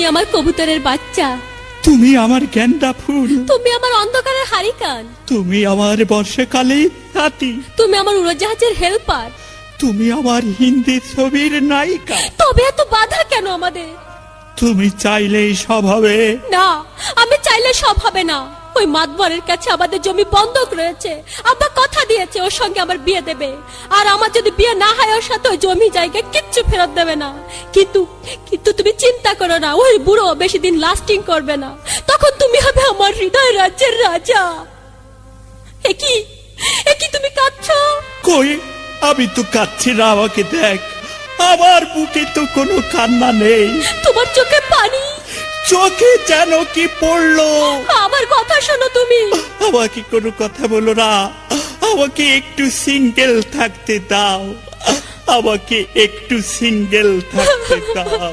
আমার কবুতরের বাচ্চা, তুমি আমার গেন্দা ফুল, তুমি আমার অন্ধকারের হারিকান, তুমি আমার বর্ষাকালে হাতি, তুমি আমার উড়োজাহাজের হেল্পার। তুমি আমার হিন্দি ছবির নায়িকা। তবে এত বাধা কেন আমাদের? তুমি চাইলেই সব হবে না, আমি চাইলে সব হবে না। ওই মাতবরের কাছে আমাদের জমি বন্ধক রয়েছে। আব্বা কথা দিয়েছে ওর সঙ্গে আমার বিয়ে দেবে, আর আমার যদি বিয়ে না হয় ওর সাথে ওই জমি জায়গা কিচ্ছু ফেরত দেবে না। কিন্তু কিন্তু তুমি চিন্তা করো না, ওই বুড়ো বেশি দিন লাস্টিং করবে না। তখন তুমি হবে আমার হৃদয় রাজ্যের রাজা। একি তুমি কাঁদছো? কই, আমি তো কাঁদছি না, আমাকে দেখ, আমার বুকে তো কোনো কান্না নেই। তোমার চোখে পানি, চোখে যেন কি পড়লো। আমার কথা শোনো তুমি। আমাকে কোনো কথা বলো না, আমাকে একটু সিঙ্গেল থাকতে দাও, আমাকে একটু সিঙ্গেল থাকতে দাও।